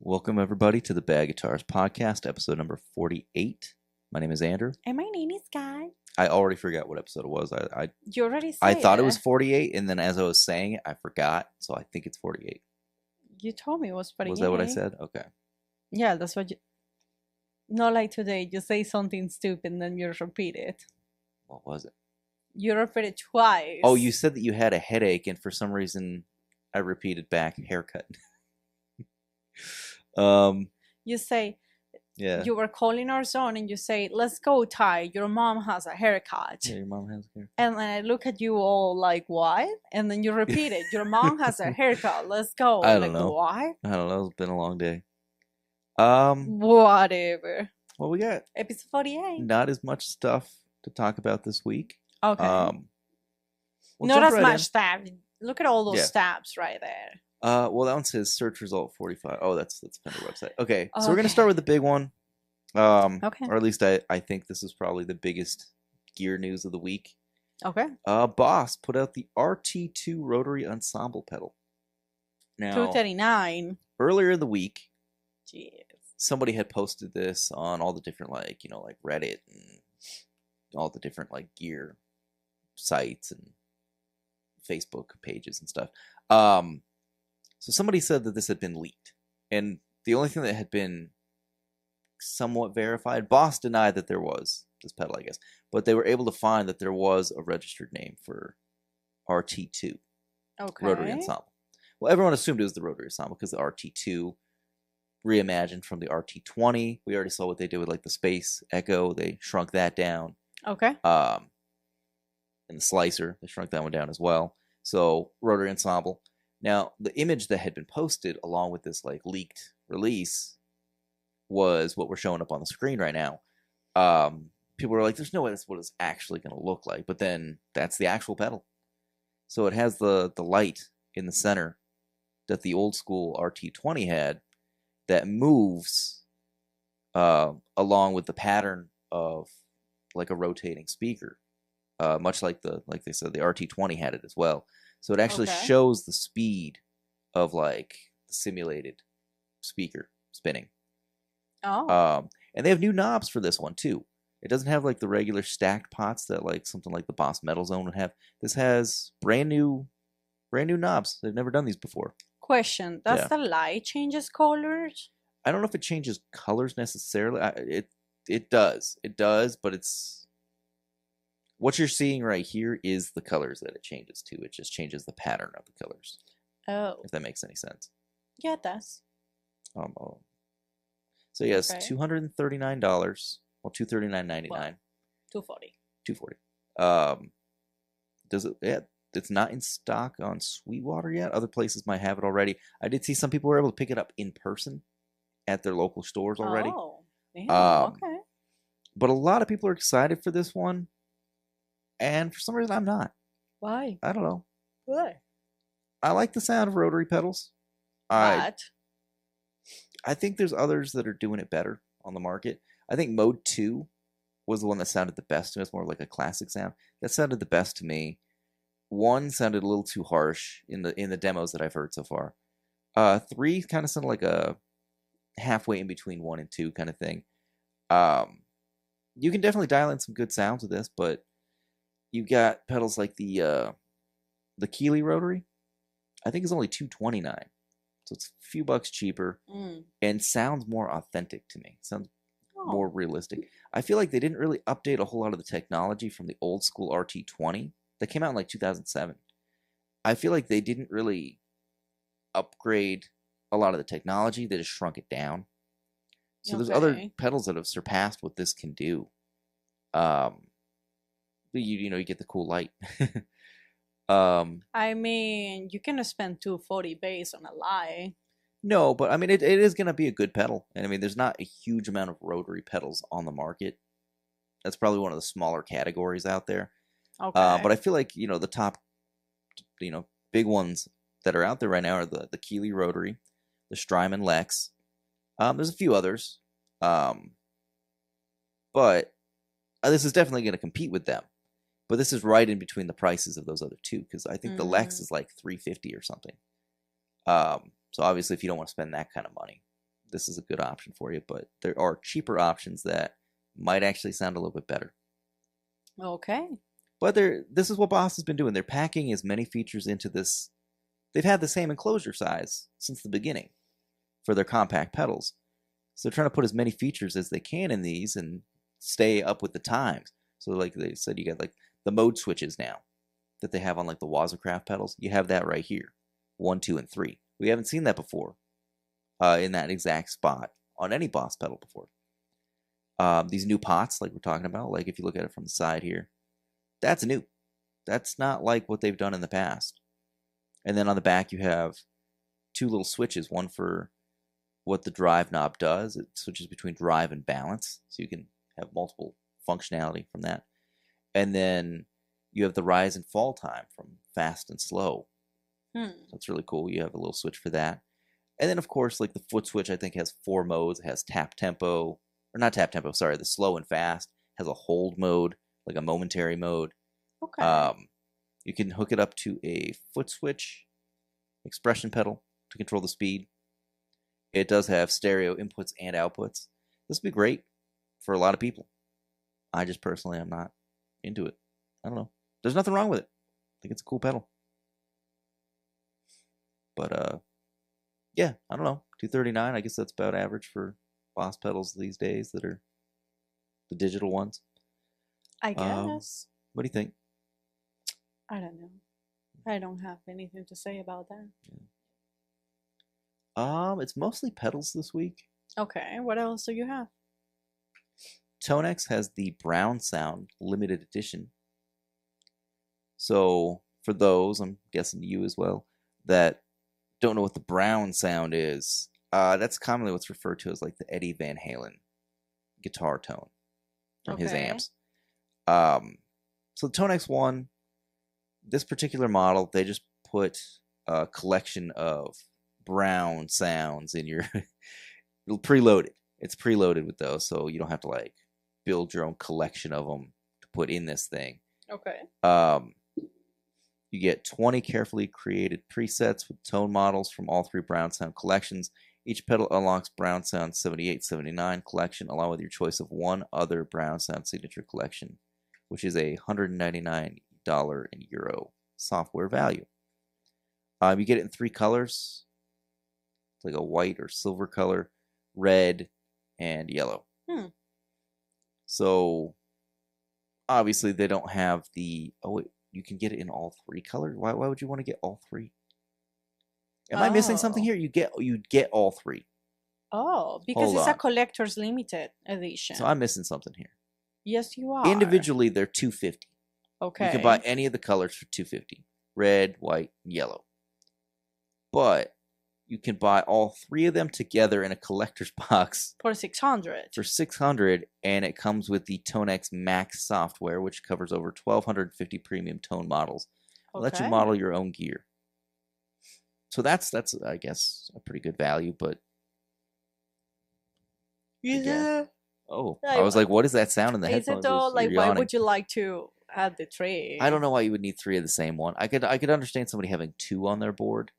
Welcome, everybody, to the Bad Guitars Podcast, episode number 48. My name is Andrew. And my name is Guy. I already forgot what episode it was. You already said I thought it was 48, and then as I was saying it, I forgot, so I think it's 48. You told me it was 48. Was that what I said? Okay. Yeah, that's what you... Not like today, you say something stupid and then you repeat it. What was it? You repeat it twice. Oh, you said that you had a headache, and for some reason, I repeated back, haircut. You say... Yeah. You were calling our son and you say, "Let's go, Ty. Your mom has a haircut." Yeah, your mom has a haircut. And then I look at you all like, "What?" And then you repeat it. Your mom has a haircut. Let's go. I don't like, know. What? I don't know. It's been a long day. Whatever. What we got? Episode 48. Not as much stuff to talk about this week. Okay. We'll Not jump as right much in. stabs. Look at all those Yeah. stabs right there. Well, that one says search result 45. Oh, that's the Fender website. Okay, so we're gonna Okay. start with the big one. Okay. Or at least I think this is probably the biggest gear news of the week. Okay. Boss put out the RT-2 rotary ensemble pedal. Now, 239. earlier in the week, Jeez. somebody had posted this on all the different like Reddit and all the different like gear sites and Facebook pages and stuff. So somebody said that this had been leaked, and the only thing that had been somewhat verified, Boss denied that there was this pedal, I guess, but they were able to find that there was a registered name for RT-2 Okay. rotary ensemble. Well, everyone assumed it was the rotary ensemble because the RT-2 reimagined from the RT-20. We already saw what they did with like the Space Echo. They shrunk that down. Okay. And the Slicer, they shrunk that one down as well. So rotary ensemble. Now, the image that had been posted along with this like leaked release was what we're showing up on the screen right now. People were like, there's no way that's what it's actually going to look like. But then that's the actual pedal. So it has the light in the center that the old school RT-20 had that moves along with the pattern of like a rotating speaker. Much like they said, the RT-20 had it as well. So it actually Okay. shows the speed of like the simulated speaker spinning. Oh. And they have new knobs for this one too. It doesn't have like the regular stacked pots that like something like the Boss Metal Zone would have. This has brand new knobs. They've never done these before. Question. Does Yeah. the light changes colors? I don't know if it changes colors necessarily. It does, but it's what you're seeing right here is the colors that it changes to. It just changes the pattern of the colors. Oh. If that makes any sense. Yeah, it does. So yes, Okay. $239. Well, $239.99. Well, 240. $240. Does it? Yeah, it's not in stock on Sweetwater yet. Other places might have it already. I did see some people were able to pick it up in person at their local stores already. Oh. Yeah, okay. But a lot of people are excited for this one, and for some reason I'm not. Why? I don't know. Why? I like the sound of rotary pedals. But I think there's others that are doing it better on the market. I think Mode 2 was the one that sounded the best to me. It's more like a classic sound. That sounded the best to me. 1 sounded a little too harsh in the demos that I've heard so far. 3 kind of sounded like a halfway in between 1 and 2 kind of thing. You can definitely dial in some good sounds with this, but you got pedals like the Keeley rotary. I think it's only $229. So it's a few bucks cheaper and sounds more authentic to me. Sounds more realistic. I feel like they didn't really update a whole lot of the technology from the old school RT-20 that came out in like 2007. I feel like they didn't really upgrade a lot of the technology. They just shrunk it down. So there's other pedals that have surpassed what this can do. You get the cool light. I mean, you can spend 240 base on a lie. No, but I mean, it is going to be a good pedal. And I mean, there's not a huge amount of rotary pedals on the market. That's probably one of the smaller categories out there. Okay. But I feel like, the top, big ones that are out there right now are the Keeley rotary, the Strymon Lex. There's a few others. But this is definitely going to compete with them. But this is right in between the prices of those other two, because I think the Lex is like $350 or something. So obviously, if you don't want to spend that kind of money, this is a good option for you. But there are cheaper options that might actually sound a little bit better. Okay. But this is what Boss has been doing. They're packing as many features into this. They've had the same enclosure size since the beginning for their compact pedals. So they're trying to put as many features as they can in these and stay up with the times. So like they said, you got like the mode switches now that they have on like the Wazacraft pedals. You have that right here. 1, 2, and 3. We haven't seen that before in that exact spot on any Boss pedal before. These new pots, like we're talking about, like if you look at it from the side here, that's new. That's not like what they've done in the past. And then on the back, you have 2 little switches. One for what the drive knob does. It switches between drive and balance. So you can have multiple functionality from that. And then you have the rise and fall time from fast and slow. That's really cool. You have a little switch for that. And then, of course, like the foot switch, I think, has 4 modes. It has tap tempo. Or not tap tempo, sorry. The slow and fast. It has a hold mode, like a momentary mode. Okay. You can hook it up to a foot switch expression pedal to control the speed. It does have stereo inputs and outputs. This would be great for a lot of people. I just personally am not into it. I don't know. There's nothing wrong with it. I think it's a cool pedal. But yeah, I don't know. $239. I guess that's about average for Boss pedals these days that are the digital ones. I guess. What do you think? I don't know. I don't have anything to say about that. Yeah. It's mostly pedals this week. Okay, what else do you have? Tonex has the Brown Sound limited edition. So for those, I'm guessing you as well, that don't know what the Brown Sound is, that's commonly what's referred to as like the Eddie Van Halen guitar tone from his amps. So the Tonex One, this particular model, they just put a collection of Brown sounds in your preloaded. It's preloaded with those, so you don't have to like build your own collection of them to put in this thing. Okay. You get 20 carefully created presets with tone models from all 3 Brown Sound collections. Each pedal unlocks Brown Sound 78, 79 collection, along with your choice of one other Brown Sound signature collection, which is a $199 and euro software value. You get it in 3 colors. It's like a white or silver color, red, and yellow. So obviously they don't have the... Oh, wait. You can get it in all 3 colors. Why would you want to get all 3? Am I missing something here? You get all 3. Oh, because it's a collector's limited edition. So I'm missing something here. Yes, you are. Individually, they're $250. Okay. You can buy any of the colors for $250. Red, white, and yellow. But you can buy all 3 of them together in a collector's box for $600. For $600, and it comes with the Tonex Max software, which covers over 1,250 premium tone models. It'll let you model your own gear. So that's I guess a pretty good value, but yeah. Oh, I was like, what is that sound in the headphones? Is it all like, why would you like to add the 3? I don't know why you would need 3 of the same one. I could understand somebody having 2 on their board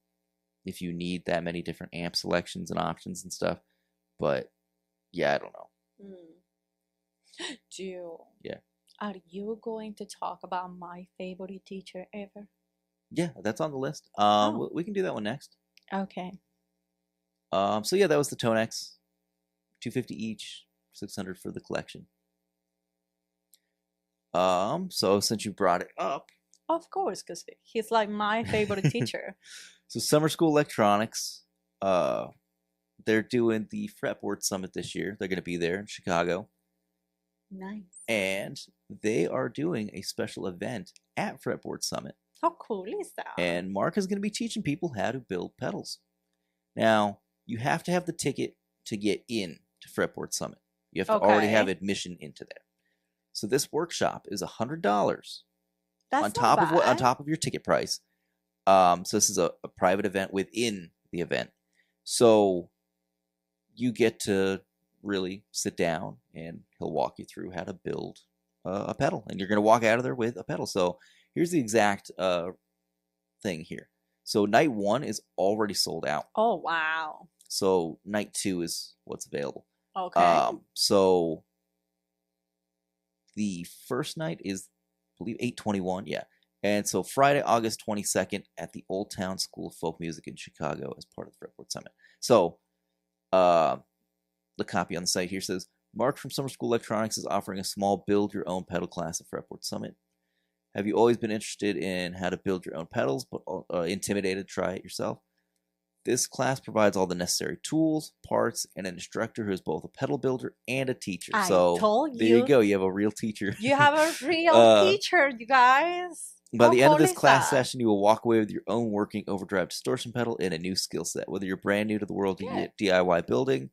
if you need that many different amp selections and options and stuff. But yeah, I don't know. Jill. Yeah. Are you going to talk about my favorite teacher ever? Yeah, that's on the list. We can do that one next. Okay. So yeah, that was the Tonex. $250 each, $600 for the collection. So since you brought it up, of course, because he's like my favorite teacher. So Summer School Electronics, they're doing the Fretboard Summit this year. They're going to be there in Chicago. Nice. And they are doing a special event at Fretboard Summit. How cool is that? And Mark is going to be teaching people how to build pedals. Now, you have to have the ticket to get in to Fretboard Summit. You have to already have admission into there. So this workshop is $100 on top of your ticket price. So this is a private event within the event. So you get to really sit down and he'll walk you through how to build a pedal. And you're going to walk out of there with a pedal. So here's the exact thing here. So night 1 is already sold out. Oh, wow. So night 2 is what's available. Okay. So the first night is, I believe, 8/21. Yeah. And so Friday, August 22nd at the Old Town School of Folk Music in Chicago as part of the Fretboard Summit. So the copy on the site here says, Mark from Summer School Electronics is offering a small build-your-own pedal class at Fretboard Summit. Have you always been interested in how to build your own pedals, but intimidated to try it yourself? This class provides all the necessary tools, parts, and an instructor who is both a pedal builder and a teacher. I So told there you go. You have a real teacher. You have a real teacher, you guys. By the end of this cool is class that? session, you will walk away with your own working overdrive distortion pedal and a new skill set. Whether you're brand new to the world of Good. DIY building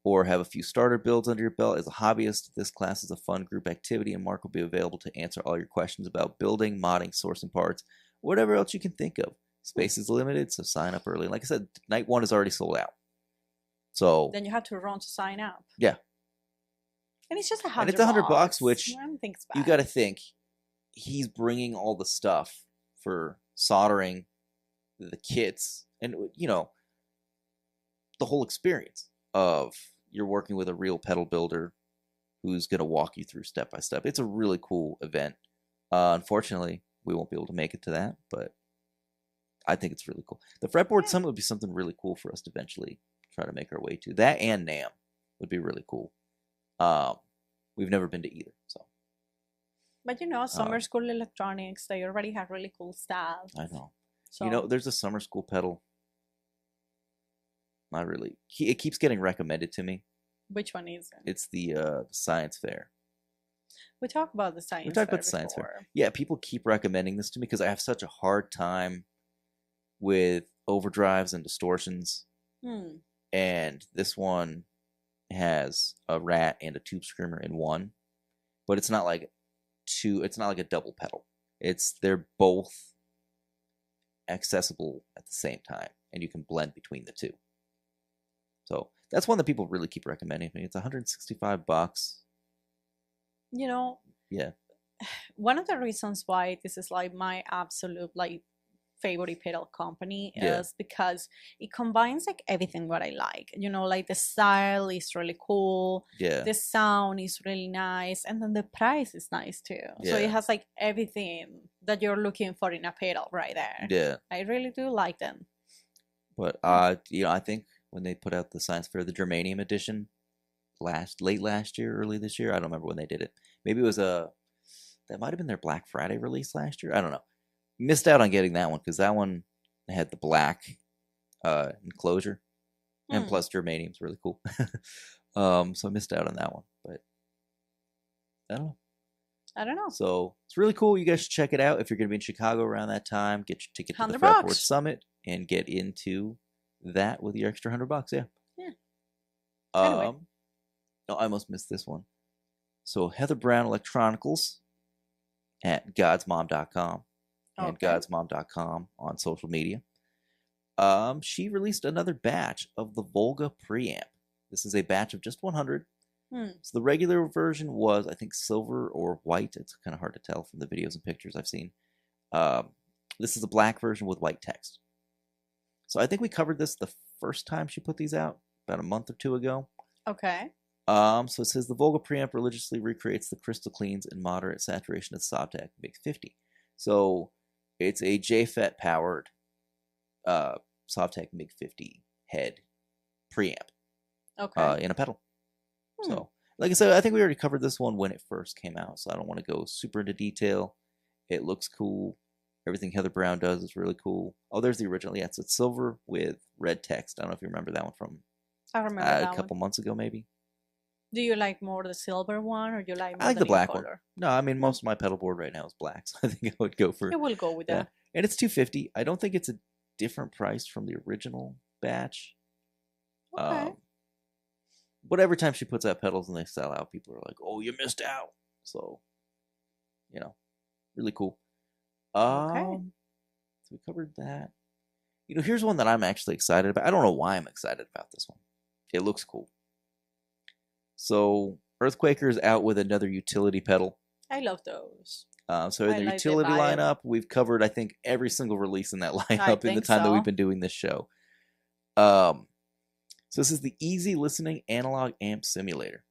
or have a few starter builds under your belt as a hobbyist, this class is a fun group activity, and Mark will be available to answer all your questions about building, modding, sourcing parts, whatever else you can think of. Space is limited, so sign up early. Like I said, night 1 is already sold out. So Then you have to run to sign up. Yeah. And it's just $100. And it's $100, which I don't think it's bad. you got to think he's bringing all the stuff for soldering, the kits, and the whole experience of you're working with a real pedal builder who's going to walk you through step by step. It's a really cool event. Unfortunately, we won't be able to make it to that, but I think it's really cool. The Fretboard Summit would be something really cool for us to eventually try to make our way to. That and NAMM would be really cool. We've never been to either, so. But summer school electronics, they already have really cool stuff. I know. So, There's a summer school pedal. Not really. It keeps getting recommended to me. which one is it? It's the science fair. We talked about the science. We talked about the science fair. Yeah, people keep recommending this to me because I have such a hard time with overdrives and distortions. And this one has a rat and a tube screamer in one, but it's not like it's not like a double pedal. They're both accessible at the same time, and you can blend between the two. So that's one that people really keep recommending to me. It's $165. Yeah. One of the reasons why this is like my absolute favorite pedal company is because it combines like everything what I like. Like the style is really cool. Yeah. The sound is really nice, and then the price is nice too. So it has like everything that you're looking for in a pedal right there. Yeah. I really do like them. But I think when they put out the Science Fair, the Germanium edition, late last year, early this year, I don't remember when they did it. Maybe it was that might have been their Black Friday release last year. I don't know. Missed out on getting that one because that one had the black enclosure, and plus Germanium's really cool. So I missed out on that one, but I don't know. So it's really cool. You guys should check it out if you're going to be in Chicago around that time. Get your ticket to the Fretboard Summit and get into that with your extra $100. Yeah. Anyway. No, I almost missed this one. So Heather Brown Electronicals at godsmom.com and godsmom.com on social media. She released another batch of the Volga preamp. This is a batch of just 100. So the regular version was, I think, silver or white. It's kind of hard to tell from the videos and pictures I've seen. This is a black version with white text. So I think we covered this the first time she put these out, about a month or two ago. Okay. So it says the Volga preamp religiously recreates the crystal cleans and moderate saturation of the Sovtek MiG-50. So it's a JFET powered Sovtek MiG-50 head preamp in a pedal. So, like I said, I think we already covered this one when it first came out, so I don't want to go super into detail. It looks cool. Everything Heather Brown does is really cool. Oh, there's the original. Yeah, it's silver with red text. I don't know if you remember that one from I remember that a couple months ago, maybe. Do you like more the silver one, or you like more I like the black color? one. No, I mean, most of my pedal board right now is black, so I think I would go for it. Will go with that. And it's $250. I don't think it's a different price from the original batch. Okay. But every time she puts out pedals and they sell out, people are like, "Oh, you missed out." So, really cool. So we covered that. Here's one that I'm actually excited about. I don't know why I'm excited about this one. It looks cool. So Earthquaker is out with another utility pedal. I love those. So in the utility lineup, we've covered, I think, every single release in that lineup in the time that we've been doing this show. So this is the Easy Listening Analog Amp Simulator.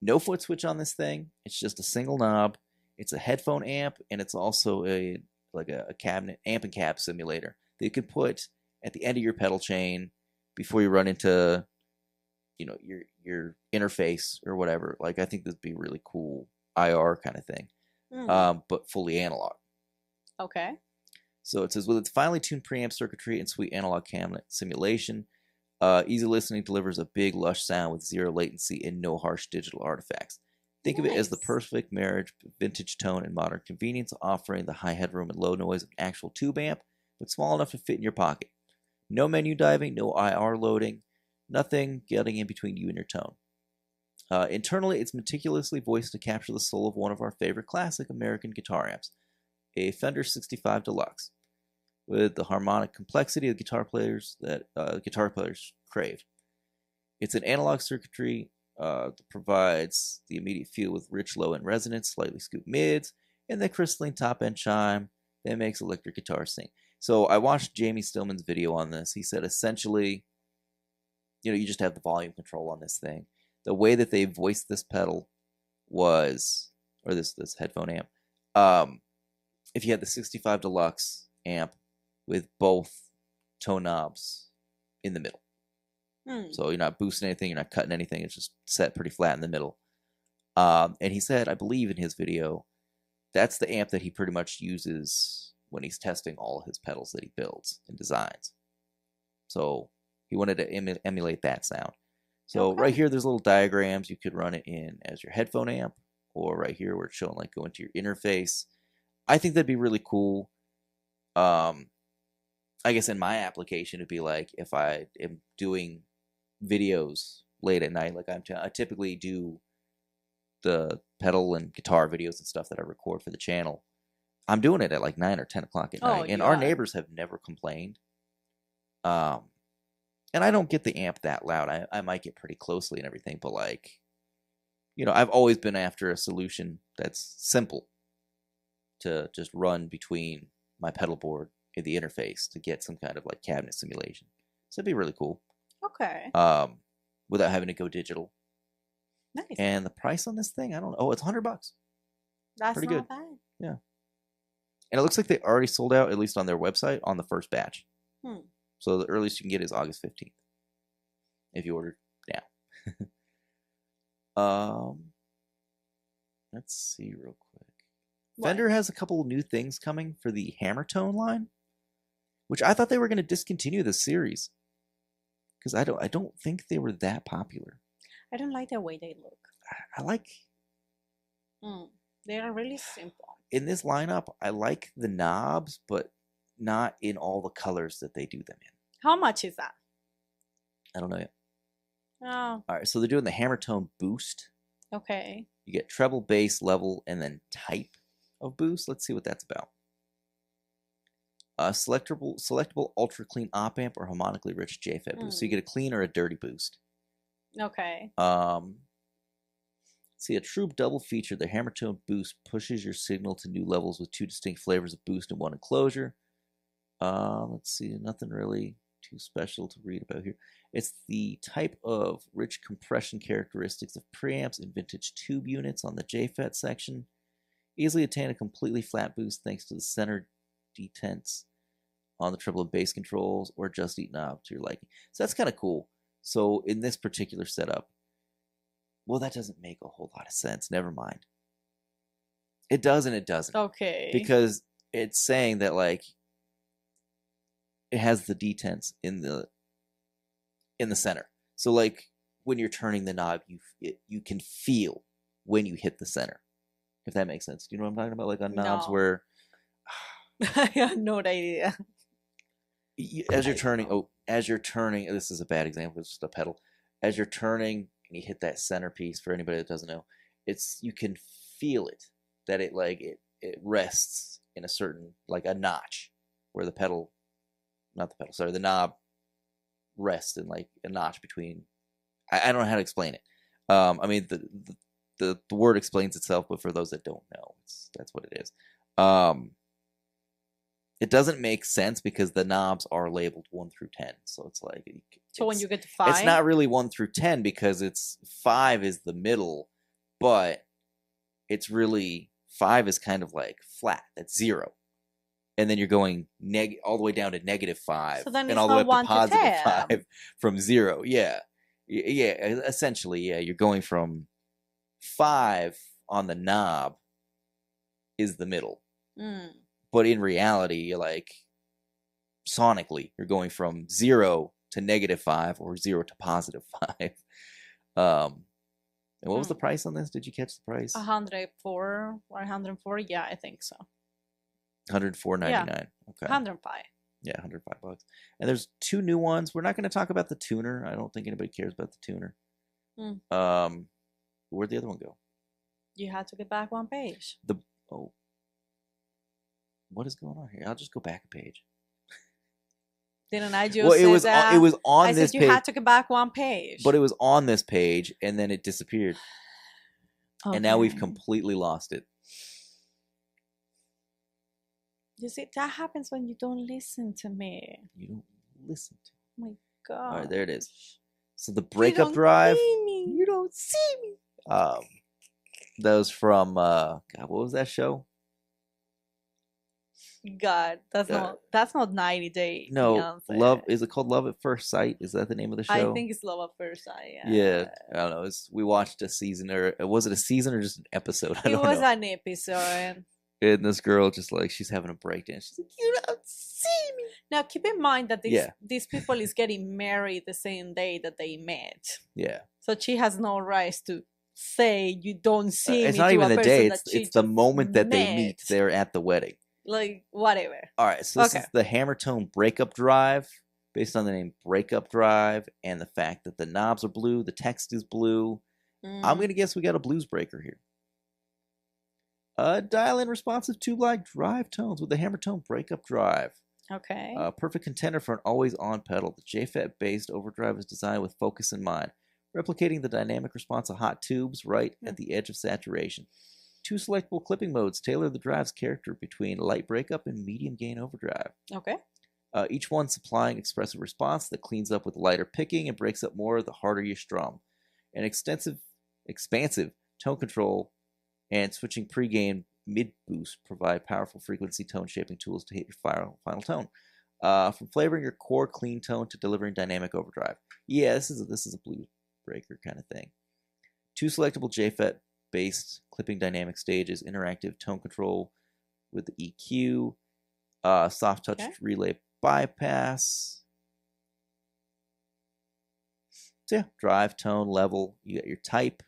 No foot switch on this thing. It's just a single knob. It's a headphone amp, and it's also a cabinet amp and cab simulator that you can put at the end of your pedal chain before you run into, your interface or whatever. Like, I think this would be really cool IR kind of thing, but fully analog. Okay. So it says, with its finely tuned preamp circuitry and sweet analog cabinet simulation, Easy Listening delivers a big, lush sound with zero latency and no harsh digital artifacts. Think of it as the perfect marriage of vintage tone and modern convenience, offering the high headroom and low noise of an actual tube amp, but small enough to fit in your pocket. No menu diving, no IR loading, nothing getting in between you and your tone. Internally, it's meticulously voiced to capture the soul of one of our favorite classic American guitar amps, a Fender 65 Deluxe, with the harmonic complexity of guitar players that guitar players crave. It's an analog circuitry that provides the immediate feel with rich low-end resonance, slightly scooped mids, and the crystalline top-end chime that makes electric guitar sing. So I watched Jamie Stillman's video on this. He said essentially, you just have the volume control on this thing. The way that they voiced this pedal was, or this headphone amp, if you had the 65 Deluxe amp with both tone knobs in the middle. So you're not boosting anything, you're not cutting anything, it's just set pretty flat in the middle. And he said, I believe in his video, that's the amp that he pretty much uses when he's testing all his pedals that he builds and designs. So he wanted to emulate that sound. So right here, there's little diagrams. You could run it in as your headphone amp, or right here where it's showing like go into your interface. I think that'd be really cool. I guess in my application, it'd be like if I am doing videos late at night, like I typically do the pedal and guitar videos and stuff that I record for the channel. I'm doing it at like 9 or 10 o'clock at night, and our neighbors have never complained. And I don't get the amp that loud. I might get pretty closely and everything, but like, I've always been after a solution that's simple to just run between my pedal board and the interface to get some kind of like cabinet simulation. So it'd be really cool. Okay. Without having to go digital. Nice. And the price on this thing, I don't know. Oh, it's $100. That's pretty not good. bad. Yeah. And it looks like they already sold out, at least on their website, on the first batch. So the earliest you can get is August 15th. If you order now. Let's see real quick. What? Fender has a couple of new things coming for the Hammertone line, which I thought they were going to discontinue the series. Because I don't think they were that popular. I don't like the way they look. I like... They are really simple. In this lineup, I like the knobs, but not in all the colors that they do them in. How much is that? I don't know yet. Oh. All right, so they're doing the Hammertone Boost. Okay. You get treble, bass, level, and then type of boost. Let's see what that's about. Selectable ultra clean op amp or harmonically rich JFET boost. So you get a clean or a dirty boost. Okay. See, a true double feature, the Hammertone Boost pushes your signal to new levels with two distinct flavors of boost in one enclosure. Let's see, nothing really too special to read about here. It's the type of rich compression characteristics of preamps and vintage tube units on the JFET section. Easily attain a completely flat boost thanks to the center detents on the treble and bass controls, or just eat knob to your liking. So that's kind of cool. So in this particular setup, well, that doesn't make a whole lot of sense. Never mind. It does and it doesn't. Okay. Because it's saying that like it has the detents in the center. So like when you're turning the knob, you can feel when you hit the center. If that makes sense. Do you know what I'm talking about? Like on knobs where I have no idea. As you're turning, this is a bad example, it's just a pedal. As you're turning and you hit that centerpiece, for anybody that doesn't know, you can feel it, that it rests in a certain, like a notch where the knob rests in like a notch between, I don't know how to explain it. I mean, the word explains itself, but for those that don't know, that's what it is. It doesn't make sense because the knobs are labeled 1 through 10, so it's like So when It's- you get to 5, It's not really 1 through 10 because it's 5 is the middle, but it's really 5 is kind of like flat. That's 0. And then you're going all the way down to -5, so then and it's all the way not up 1 to to 10. +5 from 0. Yeah, yeah. Essentially, yeah. You're going from 5 on the knob is the middle, but in reality, you're like sonically, you're going from 0 to -5 or 0 to +5. And what was the price on this? Did you catch the price? 104 or 104? Yeah, I think so. $104.99. Yeah. Okay. 105. Yeah, $105. And there's 2 new ones. We're not going to talk about the tuner. I don't think anybody cares about the tuner. Where'd the other one go? You had to get back 1 page. What is going on here? I'll just go back a page. Didn't I just Well, say that? it was on I this said you page, had to get back 1 page. but it was on this page and then it disappeared. Okay. And now we've completely lost it. You see, that happens when you don't listen to me. You don't listen to Oh my God. All right, there it is. So the breakup drive. You don't see me. That was from God, what was that show? God, that's not 90 Day. No, Beyonce. Love. Is it called Love at First Sight? Is that the name of the show? I think it's Love at First Sight. Yeah, I don't know. We watched a season, or was it a season or just an episode? I don't know. It was an episode. And this girl just like she's having a breakdown. She's like, "You don't see me." Now keep in mind that these people is getting married the same day that they met. Yeah. So she has no right to say you don't see me. It's not even the day. It's the moment that they met. meet. They're at the wedding. Like whatever. All right. So this is the Hammertone breakup drive, based on the name breakup drive and the fact that the knobs are blue, the text is blue. I'm gonna guess we got a blues breaker here. Dial-in responsive tube-like drive tones with the Hammertone breakup drive. Okay. Perfect contender for an always-on pedal. The JFET-based overdrive is designed with focus in mind, replicating the dynamic response of hot tubes right at the edge of saturation. 2 selectable clipping modes tailor the drive's character between light breakup and medium gain overdrive. Okay. Each one supplying expressive response that cleans up with lighter picking and breaks up more the harder you strum. An expansive tone control and switching pre-gain mid-boost provide powerful frequency tone shaping tools to hit your final tone. From flavoring your core clean tone to delivering dynamic overdrive. Yeah, this is a blues breaker kind of thing. 2 selectable JFET-based clipping dynamic stages, interactive tone control with the EQ, soft touch relay bypass. So yeah, drive, tone, level. You got your type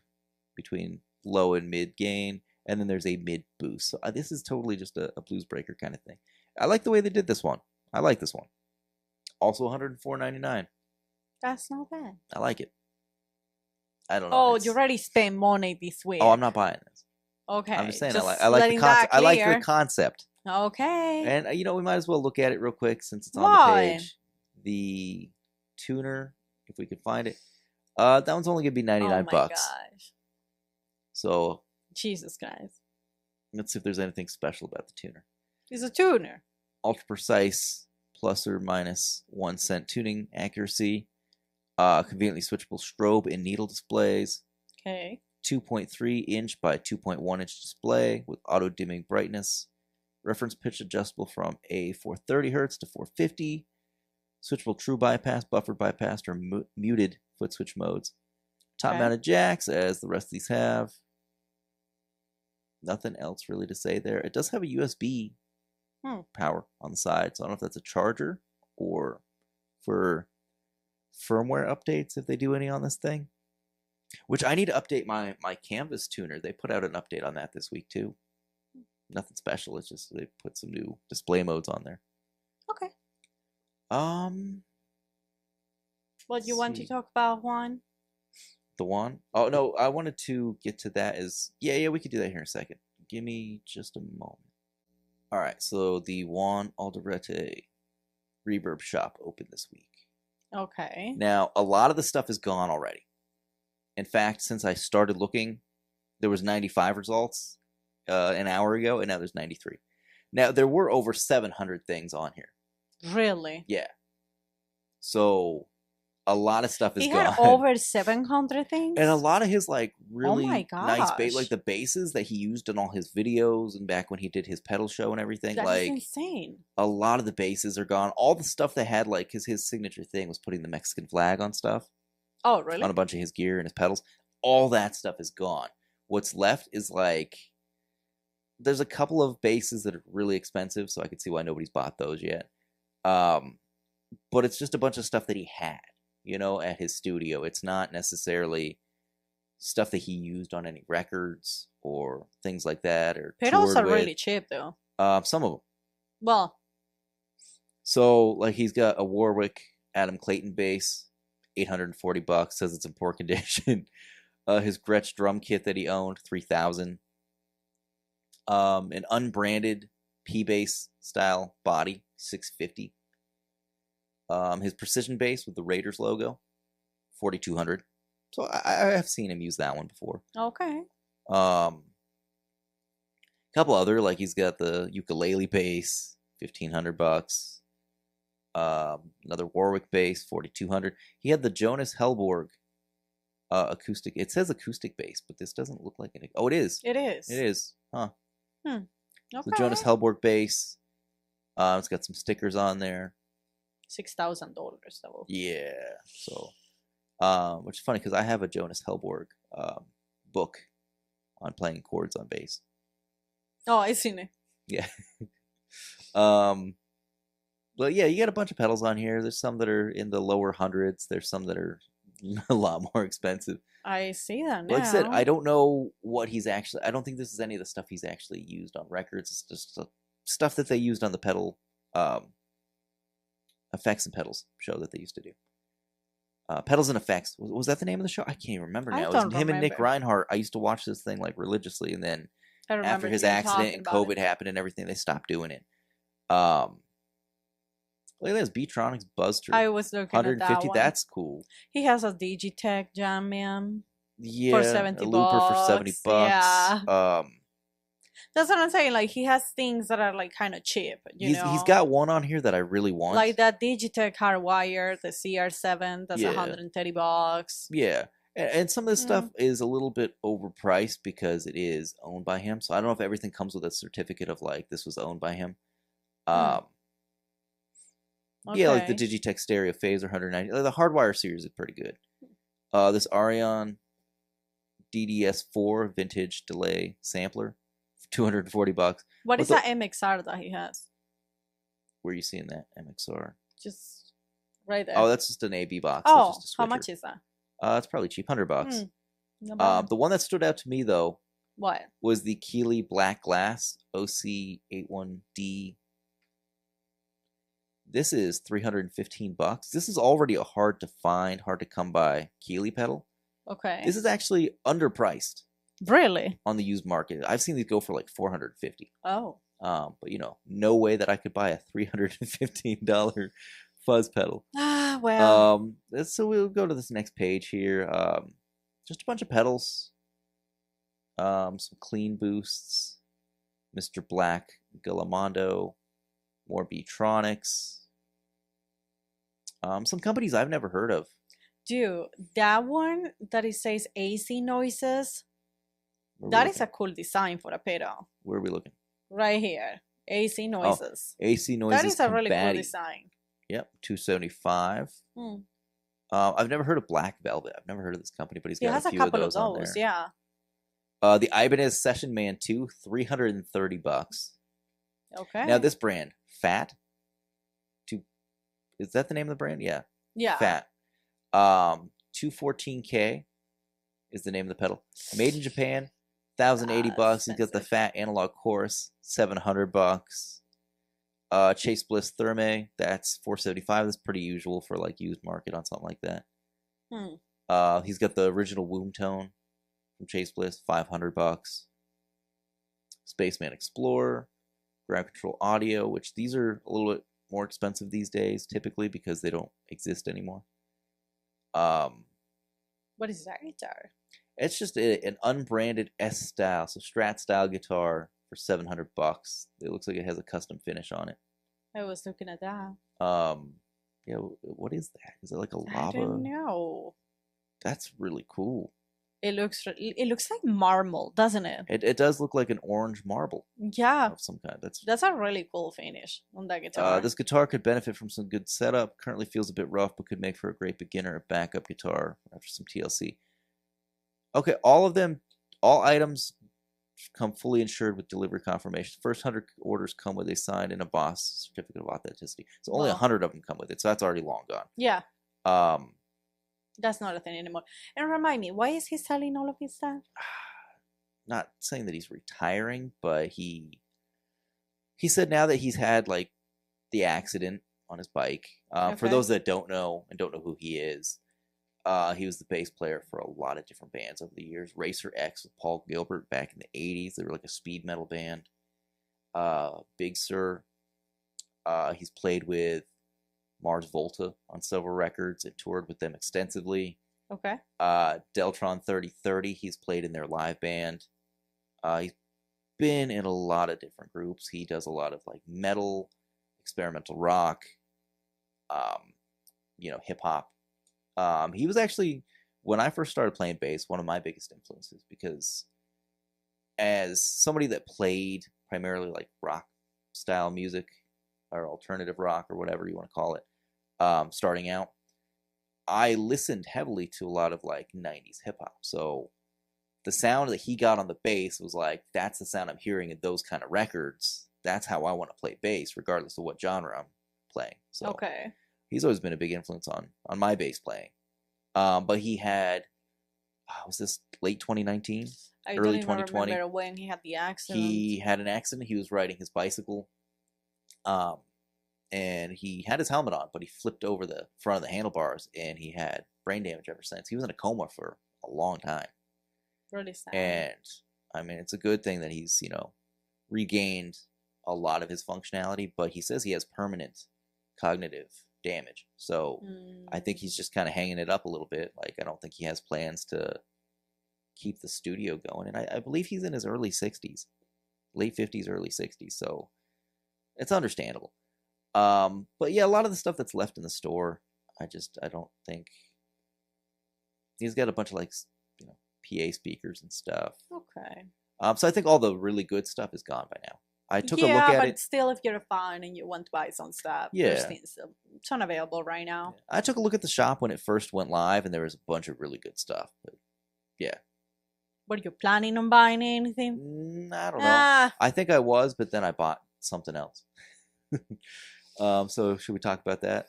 between low and mid gain, and then there's a mid boost. So this is totally just a blues breaker kind of thing. I like the way they did this one. I like this one. Also $104.99. That's not bad. I like it. I don't know. Oh, you already spent money this week. Oh, I'm not buying this. Okay. I'm just saying I like the concept. I like the concept. Okay. And we might as well look at it real quick since it's on the page. The tuner, if we could find it. That one's only gonna be $99. Oh my gosh. So Jesus Christ. Let's see if there's anything special about the tuner. It's a tuner. Ultra precise, plus or minus 1 cent tuning accuracy. Conveniently switchable strobe and needle displays. Okay. 2.3 inch by 2.1 inch display with auto dimming brightness. Reference pitch adjustable from a 430 Hz to 450. Switchable true bypass, buffer bypass, or muted foot switch modes. Top mounted jacks, as the rest of these have. Nothing else really to say there. It does have a USB power on the side, so I don't know if that's a charger or for firmware updates, if they do any on this thing. Which I need to update my Canvas tuner. They put out an update on that this week too. Nothing special. It's just they put some new display modes on there. Okay. What you want to talk about, Juan? The Juan? Oh no, I wanted to get to that as we could do that here in a second. Give me just a moment. Alright, so the Juan Alderete Reverb shop opened this week. Okay. Now, a lot of the stuff is gone already. In fact, since I started looking, there was 95 results an hour ago, and now there's 93. Now, there were over 700 things on here. Really? Yeah. So, A lot of stuff is He gone. had over 700 things. And a lot of his like really my nice gosh. like the basses that he used in all his videos and back when he did his pedal show and everything. That is like insane. a lot of the basses are gone. All the stuff they had, like his signature thing was putting the Mexican flag on stuff. Oh, really? On a bunch of his gear and his pedals. All that stuff is gone. What's left is like there's a couple of basses that are really expensive, so I could see why nobody's bought those yet. But it's just a bunch of stuff that he had, you know, at his studio. It's not necessarily stuff that he used on any records or things like that. Or pedals are with. really cheap, though. Some of them. Well. So, like, he's got a Warwick Adam Clayton bass, $840. Says it's in poor condition. His Gretsch drum kit that he owned, $3,000. An unbranded P-bass style body, $650. His precision bass with the Raiders logo, $4,200. So I have seen him use that one before. Okay. Couple other, like he's got the ukulele bass, $1,500. Another Warwick bass, $4,200. He had the Jonas Hellborg acoustic. It says acoustic bass, but this doesn't look like it. Oh, it is. It is. It is. Huh. Okay. The Jonas Hellborg bass. It's got some stickers on there. $6,000 though. Yeah. So, which is funny because I have a Jonas Hellborg book on playing chords on bass. Oh, I seen it. Yeah. But yeah, you got a bunch of pedals on here. There's some that are in the lower hundreds. There's some that are a lot more expensive. I see that now. Like I said, I don't know what he's actually. I don't think this is any of the stuff he's actually used on records. It's just stuff that they used on the pedal effects and pedals show that they used to do. Pedals and Effects. Was that the name of the show? I can't even remember now. It was him and Nick Reinhardt. I used to watch this thing like religiously, and then after his accident and COVID happened and everything, they stopped doing it. Look at this Beatronics Buzzter. I was looking at that one. That's cool. He has a Digitech Jam Man. Yeah, for $70. A looper for $70. Yeah. That's what I'm saying. Like, he has things that are like kind of cheap. He's got one on here that I really want. Like that Digitech Hardwire, the CR7. That's $130. Yeah. And some of this stuff is a little bit overpriced because it is owned by him. So I don't know if everything comes with a certificate of like this was owned by him. Okay. Yeah, like the Digitech Stereo Phaser 190. The Hardwire series is pretty good. This Arion DDS4 vintage delay sampler, $240. What is that MXR that he has? Where are you seeing that MXR? Just right there. Oh, that's just an AB box. Oh, how much is that? It's probably cheap, $100. The one that stood out to me though, was the Keeley Black Glass OC81D. This is $315. This is already a hard to find, hard to come by Keeley pedal. Okay. This is actually underpriced. Really? On the used market. I've seen these go for like $450. Oh. But no way that I could buy a $315 fuzz pedal. Ah, well. So we'll go to this next page here. Just a bunch of pedals. Some clean boosts. Mr. Black Guillamando. More Beatronics. Some companies I've never heard of. Dude, that one that it says AC noises, that is a cool design for a pedal. Where are we looking? Right here. AC noises. Oh, AC noises. That is a really cool design. Yep, $275. I've never heard of Black Velvet. I've never heard of this company, but he has a few of those on there. Yeah. The Ibanez Session Man 2, $330. Okay. Now this brand, Fat. Is that the name of the brand? Yeah. Yeah. Fat. 214K is the name of the pedal. Made in Japan, $1,080. He's got the Fat Analog Chorus, $700. Chase Bliss Therme, that's $475. That's pretty usual for like used market on something like that. He's got the original Womb Tone from Chase Bliss, $500. Spaceman Explorer, Ground Control Audio, which these are a little bit more expensive these days, typically because they don't exist anymore. What is that guitar? It's just an unbranded S style, so Strat style guitar for $700. It looks like it has a custom finish on it. I was looking at that. Yeah, what is that? Is it like a I lava? don't know. That's really cool. It looks like marble, doesn't it? It does look like an orange marble Yeah, of some kind. that's a really cool finish on that guitar. This guitar could benefit from some good setup. Currently feels a bit rough, but could make for a great beginner or backup guitar after some TLC. Okay, all items come fully insured with delivery confirmation. First 100 orders come with a signed and embossed certificate of authenticity. So only 100 of them come with it, so that's already long gone. Yeah. Um, That's not a thing anymore. And remind me, why is he selling all of his stuff? Not saying that he's retiring, but he said now that he's had like the accident on his bike. For those that don't know and don't know who he is, he was the bass player for a lot of different bands over the years. Racer X with Paul Gilbert back in the 80s. They were like a speed metal band. Big Sur. He's played with Mars Volta on several records and toured with them extensively. Okay. Deltron 3030, he's played in their live band. He's been in a lot of different groups. He does a lot of like metal, experimental rock, hip hop. He was actually, when I first started playing bass, one of my biggest influences, because as somebody that played primarily like rock style music or alternative rock or whatever you want to call it, starting out, I listened heavily to a lot of like 90s hip hop. So the sound that he got on the bass was like, that's the sound I'm hearing in those kind of records. That's how I want to play bass, regardless of what genre I'm playing. So okay. He's always been a big influence on my bass playing. But he had, was this late 2019? Early 2020? Remember when he had the accident. He had an accident. He was riding his bicycle. And he had his helmet on, but he flipped over the front of the handlebars, and he had brain damage ever since. He was in a coma for a long time. Really sad. And, I mean, it's a good thing that he's, regained a lot of his functionality, but he says he has permanent cognitive damage. So I think he's just kind of hanging it up a little bit. Like, I don't think he has plans to keep the studio going. And I believe he's in his early 60s, late 50s, early 60s. So it's understandable. But yeah, a lot of the stuff that's left in the store, I don't think he's got a bunch of like, PA speakers and stuff. Okay. So I think all the really good stuff is gone by now. I took a look at it. Yeah, but still, if you're a fan and you want to buy some stuff, there's things a ton available right now. I took a look at the shop when it first went live, and there was a bunch of really good stuff. But yeah. Were you planning on buying anything? I don't know. I think I was, but then I bought something else. So should we talk about that?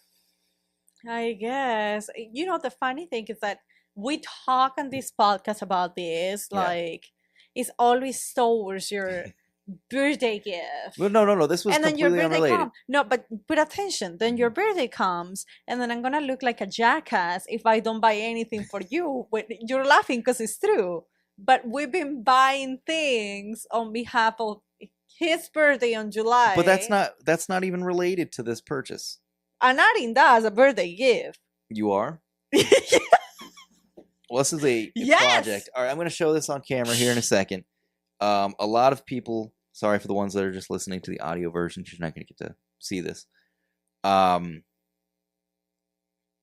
I guess. The funny thing is that we talk on this podcast about this, like, it's always towards your birthday gift. Well, no. This was and then completely your birthday unrelated. comes. No, but put attention. Then your birthday comes, and then I'm gonna look like a jackass if I don't buy anything for you. You're laughing because it's true. But we've been buying things on behalf of his birthday on July. But that's not even related to this purchase. I'm adding that as a birthday gift. You are? Well, this is a project. All right, I'm going to show this on camera here in a second. A lot of people, sorry for the ones that are just listening to the audio version, you're not going to get to see this.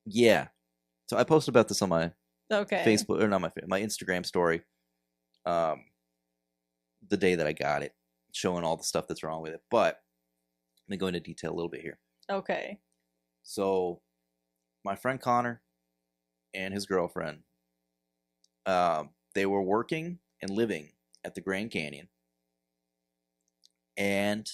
Yeah. So I posted about this on my Facebook, or not my Instagram story. The day that I got it, showing all the stuff that's wrong with it. But let me go into detail a little bit here. Okay. So my friend Connor and his girlfriend, they were working and living at the Grand Canyon, and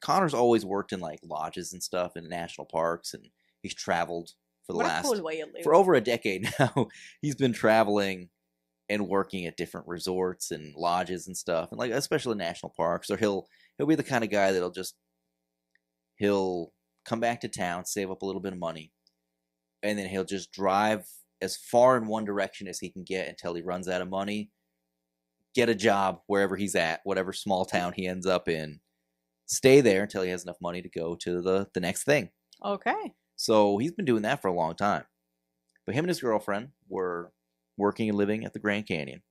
Connor's always worked in like lodges and stuff in national parks, and he's traveled for over a decade now. He's been traveling and working at different resorts and lodges and stuff, and like especially national parks. Or he'll be the kind of guy that'll he'll come back to town, save up a little bit of money, and then he'll just drive as far in one direction as he can get until he runs out of money, get a job wherever he's at, whatever small town he ends up in, stay there until he has enough money to go to the next thing. Okay. So he's been doing that for a long time. But him and his girlfriend were working and living at the Grand Canyon,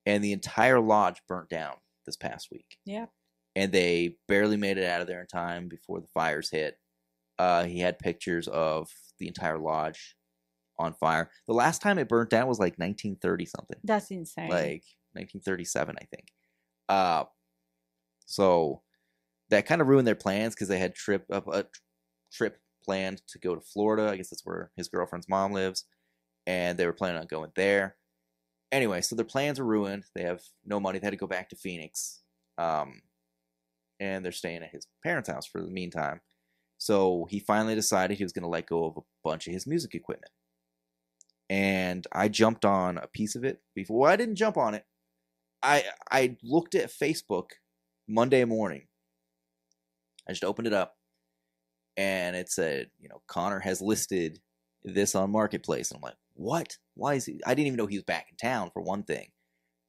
and the entire lodge burnt down this past week. Yeah. And they barely made it out of there in time before the fires hit. He had pictures of the entire lodge on fire. The last time it burnt down was like 1930 something. That's insane. Like 1937, I think. So that kind of ruined their plans because they had a trip planned to go to Florida. I guess that's where his girlfriend's mom lives, and they were planning on going there. Anyway, so their plans were ruined. They have no money. They had to go back to Phoenix, and they're staying at his parents' house for the meantime. So he finally decided he was going to let go of a bunch of his music equipment. And I jumped on a piece of it before. Well, I didn't jump on it. I looked at Facebook Monday morning. I just opened it up, and it said, Connor has listed this on Marketplace. And I'm like, what? Why is he? I didn't even know he was back in town, for one thing.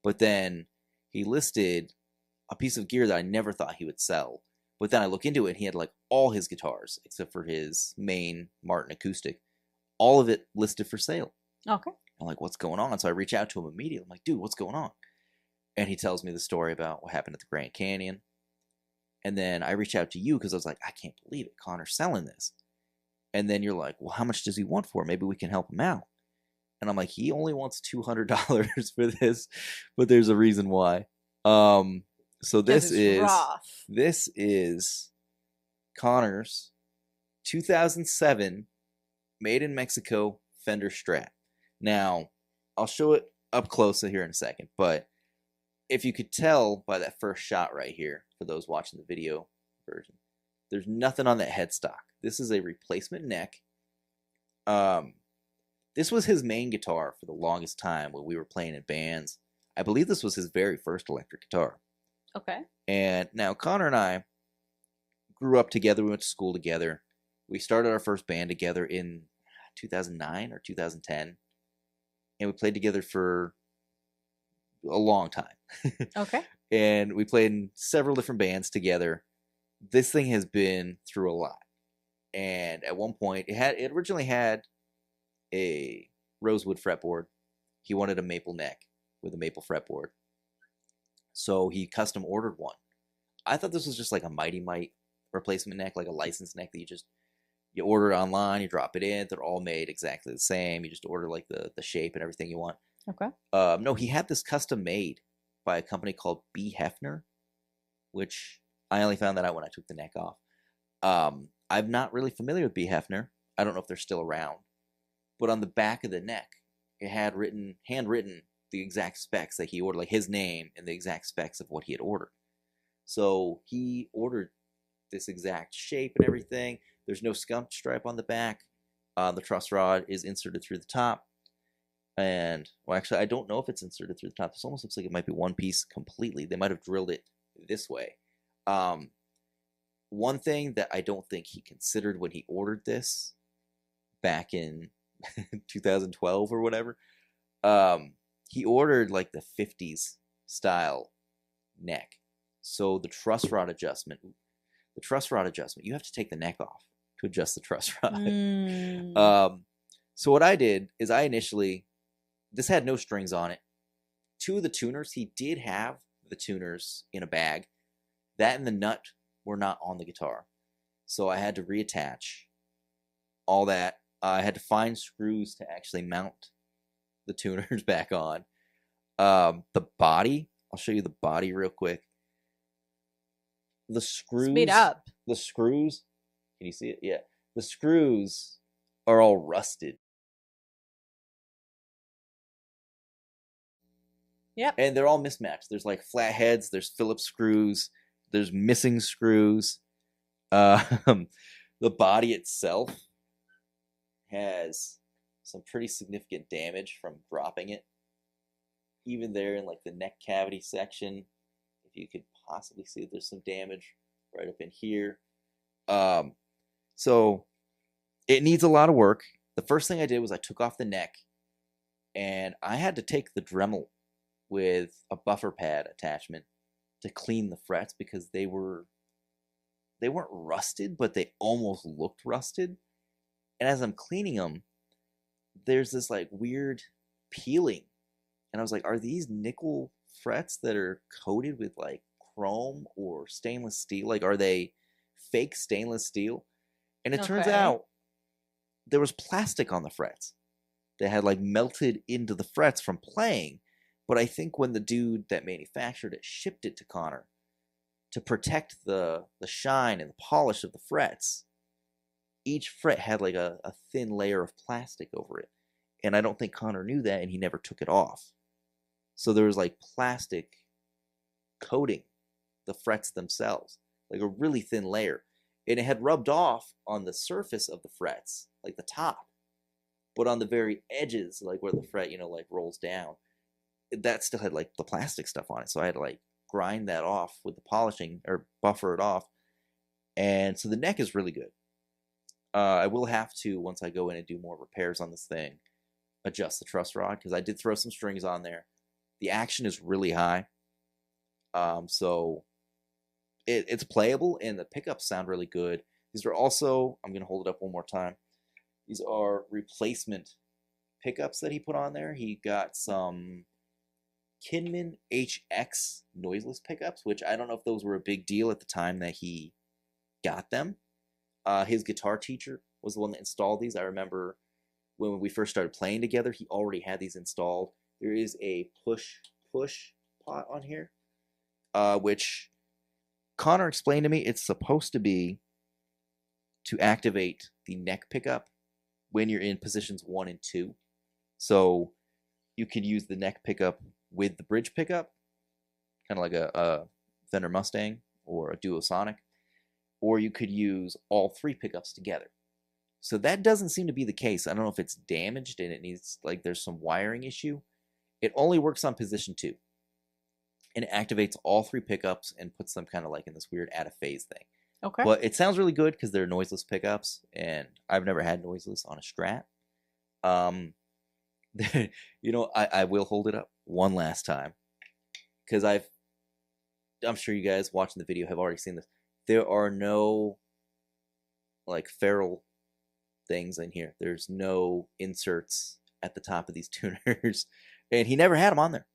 But then he listed a piece of gear that I never thought he would sell. But then I look into it, and he had like all his guitars, except for his main Martin acoustic, all of it listed for sale. Okay. I'm like, what's going on? So I reach out to him immediately. I'm like, dude, what's going on? And he tells me the story about what happened at the Grand Canyon. And then I reach out to you because I was like, I can't believe it. Connor's selling this. And then you're like, well, how much does he want for it? Maybe we can help him out. And I'm like, he only wants $200 for this, but there's a reason why. So this is Connor's 2007 made in Mexico Fender Strat. Now, I'll show it up close here in a second, but if you could tell by that first shot right here, for those watching the video version, there's nothing on that headstock. This is a replacement neck. This was his main guitar for the longest time when we were playing in bands. I believe this was his very first electric guitar. Okay. And now Connor and I grew up together. We went to school together. We started our first band together in 2009 or 2010. And we played together for a long time. Okay. And we played in several different bands together. This thing has been through a lot. And at one point, it originally had a rosewood fretboard. He wanted a maple neck with a maple fretboard. So he custom ordered one. I thought this was just like a Mighty Mite replacement neck, like a licensed neck that you order it online, you drop it in. They're all made exactly the same. You just order like the shape and everything you want. Okay. No, he had this custom made by a company called B. Hefner, which I only found that out when I took the neck off. I'm not really familiar with B. Hefner. I don't know if they're still around. But on the back of the neck, it had handwritten the exact specs that he ordered, like his name and the exact specs of what he had ordered. So he ordered this exact shape and everything. There's no scump stripe on the back. The truss rod is inserted through the top. And, well, actually, I don't know if it's inserted through the top. This almost looks like it might be one piece completely. They might have drilled it this way. One thing that I don't think he considered when he ordered this back in 2012 or whatever, he ordered like the 50s style neck. So the truss rod adjustment, you have to take the neck off to adjust the truss rod. So what I did is this had no strings on it. Two of the tuners, he did have the tuners in a bag. That and the nut were not on the guitar. So I had to reattach all that. I had to find screws to actually mount the tuners back on. The body, I'll show you the body real quick. The screws. Speed up. The screws. Can you see it? Yeah. The screws are all rusted. Yep. And they're all mismatched. There's like flat heads. There's Phillips screws. There's missing screws. The body itself has some pretty significant damage from dropping it. Even there in like the neck cavity section, if you could possibly see, there's some damage right up in here. So it needs a lot of work. The first thing I did was I took off the neck, and I had to take the Dremel with a buffer pad attachment to clean the frets because they weren't rusted, but they almost looked rusted. And as I'm cleaning them, there's this like weird peeling. And I was like, are these nickel frets that are coated with like chrome or stainless steel? Like, are they fake stainless steel? And it turns Okay. out there was plastic on the frets that had like melted into the frets from playing. But I think when the dude that manufactured it shipped it to Connor to protect the shine and the polish of the frets, each fret had like a thin layer of plastic over it. And I don't think Connor knew that, and he never took it off. So there was like plastic coating the frets themselves, like a really thin layer. And it had rubbed off on the surface of the frets, like the top. But on the very edges, like where the fret, like rolls down, that still had like the plastic stuff on it. So I had to like grind that off with the polishing or buffer it off. And so the neck is really good. I will have to, once I go in and do more repairs on this thing, adjust the truss rod, because I did throw some strings on there. The action is really high. So it's playable, and the pickups sound really good. These are also, I'm going to hold it up one more time. These are replacement pickups that he put on there. He got some Kinman HX noiseless pickups, which I don't know if those were a big deal at the time that he got them. His guitar teacher was the one that installed these. I remember when we first started playing together, he already had these installed. There is a push pot on here, which Connor explained to me it's supposed to be to activate the neck pickup when you're in positions 1 and 2. So you could use the neck pickup with the bridge pickup, kind of like a Fender Mustang or a Duosonic, or you could use all 3 pickups together. So that doesn't seem to be the case. I don't know if it's damaged and it needs, like, there's some wiring issue. It only works on position 2. And it activates all 3 pickups and puts them kind of like in this weird out of phase thing. Okay. But it sounds really good because they're noiseless pickups, and I've never had noiseless on a Strat. I will hold it up one last time because I'm sure you guys watching the video have already seen this. There are no like ferrule things in here. There's no inserts at the top of these tuners, and he never had them on there.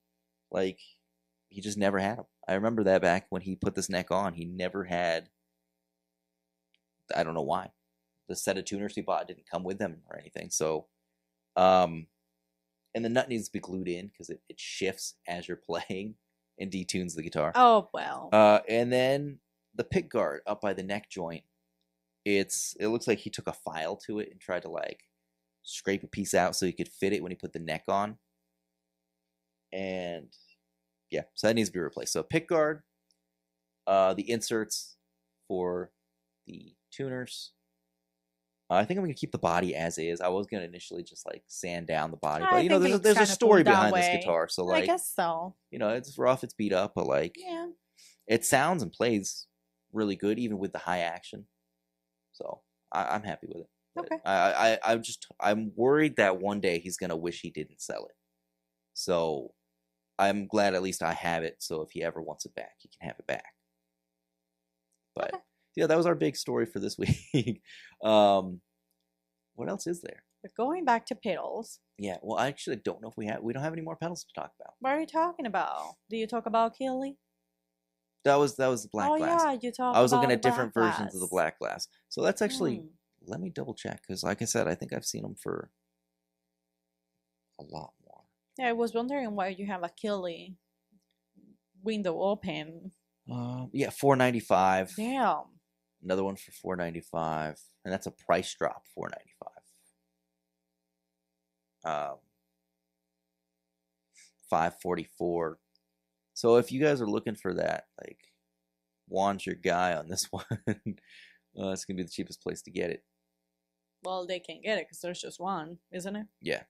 Like, he just never had them. I remember that back when he put this neck on, he never had. I don't know why. The set of tuners he bought didn't come with them or anything. So, and the nut needs to be glued in because it shifts as you're playing and detunes the guitar. Oh, well. And then the pick guard up by the neck joint. It looks like he took a file to it and tried to like scrape a piece out so he could fit it when he put the neck on. And yeah, so that needs to be replaced. So pick guard, the inserts for the tuners. I think I'm going to keep the body as is. I was going to initially just like sand down the body, but there's a story behind this guitar. So like, I guess so. It's rough, it's beat up, but like, yeah, it sounds and plays really good even with the high action. So I'm happy with it. Okay. I'm worried that one day he's going to wish he didn't sell it. So I'm glad at least I have it. So if he ever wants it back, he can have it back. But okay. Yeah, that was our big story for this week. What else is there? But going back to pedals. Yeah, well, I actually don't know if we don't have any more pedals to talk about. What are you talking about? Do you talk about Keeley? That was the black glass. Oh yeah, you talk. I was looking about at different black versions of the glass. black glass. So that's actually let me double check because, like I said, I think I've seen them for a lot more. Yeah, I was wondering why you have a Keeley window open. Yeah, $495. Damn. Another one for $495, and that's a price drop. $495. $544. So if you guys are looking for that, like, Juan's your guy on this one. It's gonna be the cheapest place to get it. Well, they can get it because there's just one, isn't it? Yeah.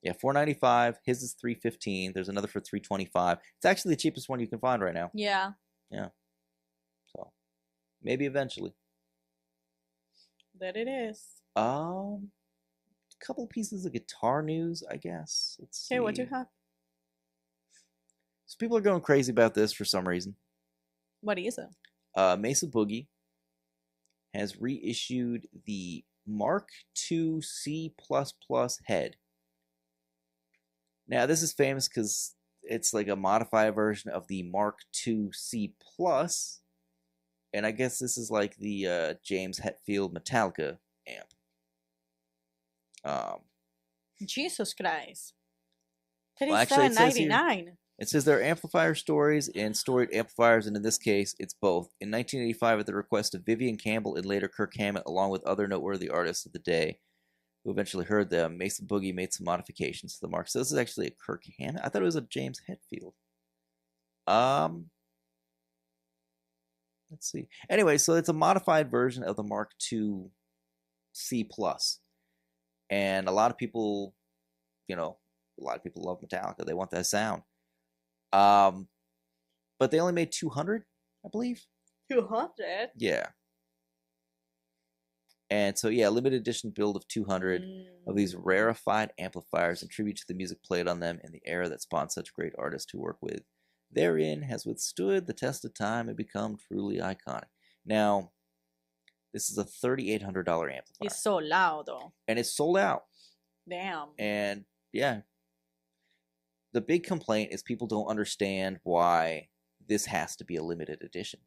Yeah, $495. His is $315. There's another for $325. It's actually the cheapest one you can find right now. Yeah. Yeah. So maybe eventually. That it is. A couple pieces of guitar news, I guess. Let's see. Okay, what do you have? So people are going crazy about this for some reason. What is it? Mesa Boogie has reissued the Mark II C++ head. Now, this is famous because it's like a modified version of the Mark II C+, And I guess this is like the James Hetfield Metallica amp. Jesus Christ. Well, actually, $37.99. it says there are amplifier stories and storied amplifiers, and in this case, it's both. In 1985, at the request of Vivian Campbell and later Kirk Hammett, along with other noteworthy artists of the day, who eventually heard them, Mesa Boogie made some modifications to the mark. So this is actually a Kirk Hammett. I thought it was a James Hetfield. Let's see. Anyway, so it's a modified version of the Mark II C+. And a lot of people, love Metallica. They want that sound. But they only made 200, I believe. 200? Yeah. And so, yeah, limited edition build of 200 of these rarefied amplifiers in tribute to the music played on them in the era that spawned such great artists to work with. Therein has withstood the test of time and become truly iconic. Now, this is a $3,800 amplifier. It's so loud, though. And it's sold out. Damn. And, yeah. The big complaint is people don't understand why this has to be a limited edition.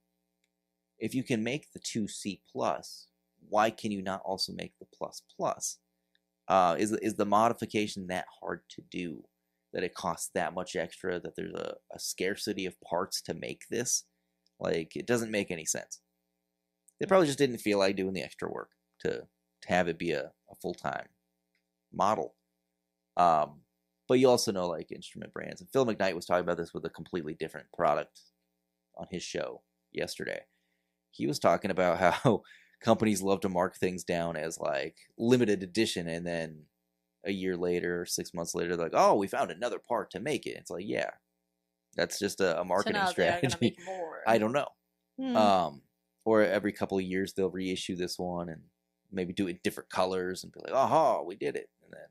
If you can make the 2C+, why can you not also make the plus plus? Is the modification that hard to do, that it costs that much extra, that there's a scarcity of parts to make this? Like, it doesn't make any sense. They probably just didn't feel like doing the extra work to have it be a full-time model. But you also know, like, instrument brands. And Phil McKnight was talking about this with a completely different product on his show yesterday. He was talking about how companies love to mark things down as, like, limited edition, and then a year later or 6 months later, they're like, oh, we found another part to make it. It's like, yeah, that's just a marketing strategy. Gonna make more. I don't know. Or every couple of years, they'll reissue this one and maybe do it in different colors and be like, aha, we did it. And then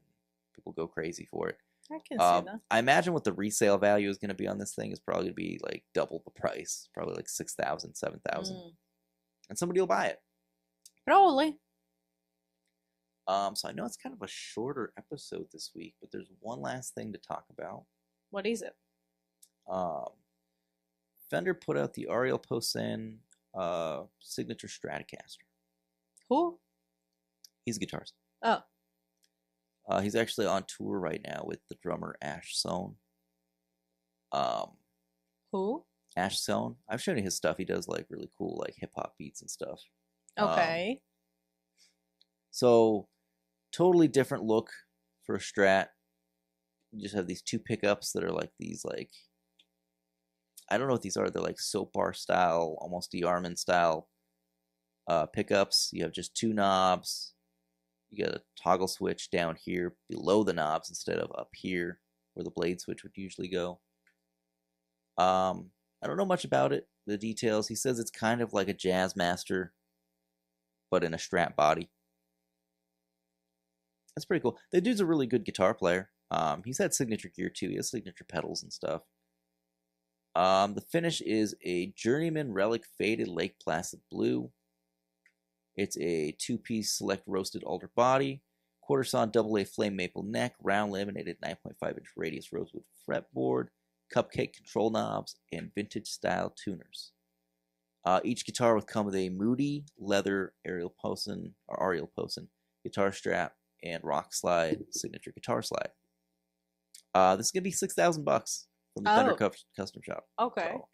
people go crazy for it. I can see that. I imagine what the resale value is going to be on this thing is probably going to be like double the price, probably like $6,000, $7,000, and somebody will buy it. Probably. So I know it's kind of a shorter episode this week, but there's one last thing to talk about. What is it? Fender put out the Ariel Posen signature Stratocaster. Who? He's a guitarist. Oh. He's actually on tour right now with the drummer Ash Sohn. Who? Ash Sohn. I've shown you his stuff. He does like really cool like hip hop beats and stuff. Okay. So totally different look for a Strat. You just have these two pickups that are like these like, I don't know what these are. They're like soap bar style, almost DeArmond style pickups. You have just two knobs. You got a toggle switch down here below the knobs instead of up here where the blade switch would usually go. I don't know much about it, the details. He says it's kind of like a Jazzmaster, but in a Strat body. That's pretty cool. The dude's a really good guitar player. He's had signature gear too. He has signature pedals and stuff. The finish is a Journeyman Relic Faded Lake Placid Blue. It's a two-piece select roasted alder body, quarter sawn AA flame maple neck, round laminated 9.5-inch radius rosewood fretboard, cupcake control knobs, and vintage-style tuners. Each guitar would come with a Moody leather Ariel Posen guitar strap and rock slide signature guitar slide. This is gonna be $6,000 from the Fender Custom Shop. Okay. So,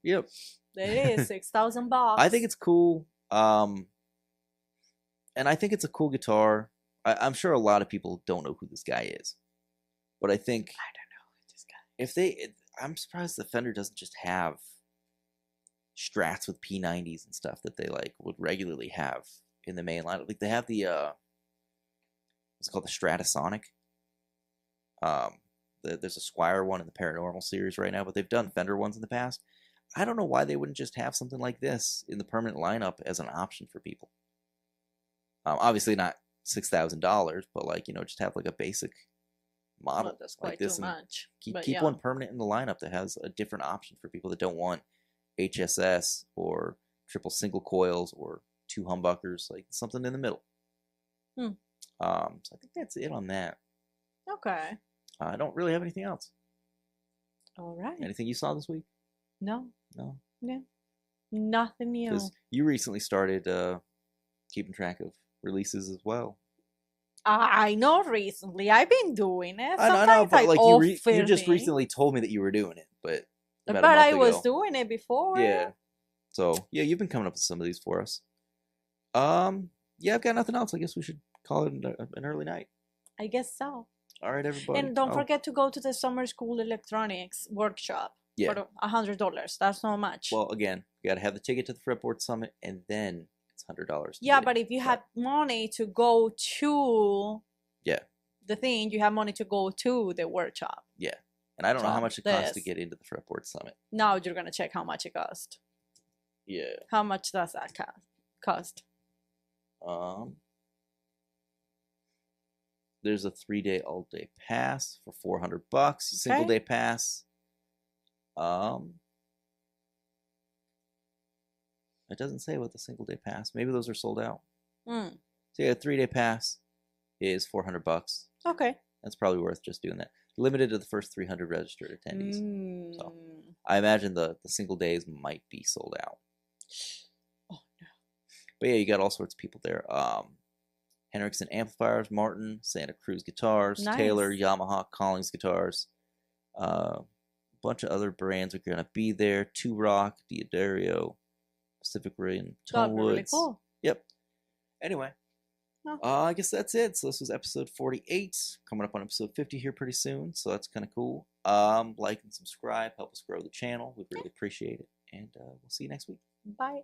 yep. It is $6,000. I think it's cool. And I think it's a cool guitar. I'm sure a lot of people don't know who this guy is, but I think I don't know who this guy. I'm surprised that Fender doesn't just have Strats with P90s and stuff that they like would regularly have in the main lineup. Like they have the what's it called, the Stratasonic. There's a Squier one in the Paranormal series right now, but they've done Fender ones in the past. I don't know why they wouldn't just have something like this in the permanent lineup as an option for people. Obviously not $6,000, but like, just have like a basic model that's quite like this too much. Keep one permanent in the lineup that has a different option for people that don't want HSS or triple single coils or two humbuckers, like something in the middle. So I think that's it on that. Okay. I don't really have anything else. All right. Anything you saw this week? No. No. Yeah. Nothing new. Because you recently started keeping track of releases as well. I know recently. I've been doing it. I know, Sometimes but I like you just things. recently told me that you were doing it, but about But a month I was ago. doing it before. Yeah. So yeah, you've been coming up with some of these for us. Yeah, I've got nothing else. I guess we should call it an early night. I guess so. All right, everybody. And don't forget to go to the summer school electronics workshop Yeah. for $100. That's not much. Well, again, you got to have the ticket to the Fretboard Summit, and then it's $100. Yeah, but if you had money to go to the thing, you have money to go to the workshop. Yeah, and I don't know how much it costs to get into the Fretboard Summit. Now you're gonna check how much it cost. Yeah. How much does that cost? There's a 3-day all-day pass for $400. Single day pass. It doesn't say what the single day pass. Maybe those are sold out. So yeah, a 3-day pass is $400. Okay. That's probably worth just doing that. Limited to the first 300 registered attendees. So I imagine the single days might be sold out. Oh no. But yeah, you got all sorts of people there. Henriksen Amplifiers, Martin, Santa Cruz Guitars, Taylor, Yamaha, Collings Guitars. A bunch of other brands are going to be there. 2 Rock, Diodario, Pacific Rim, Tonewoods. Really cool. Yep. Anyway, I guess that's it. So this was episode 48. Coming up on episode 50 here pretty soon. So that's kind of cool. Like and subscribe. Help us grow the channel. We'd really appreciate it. And we'll see you next week. Bye.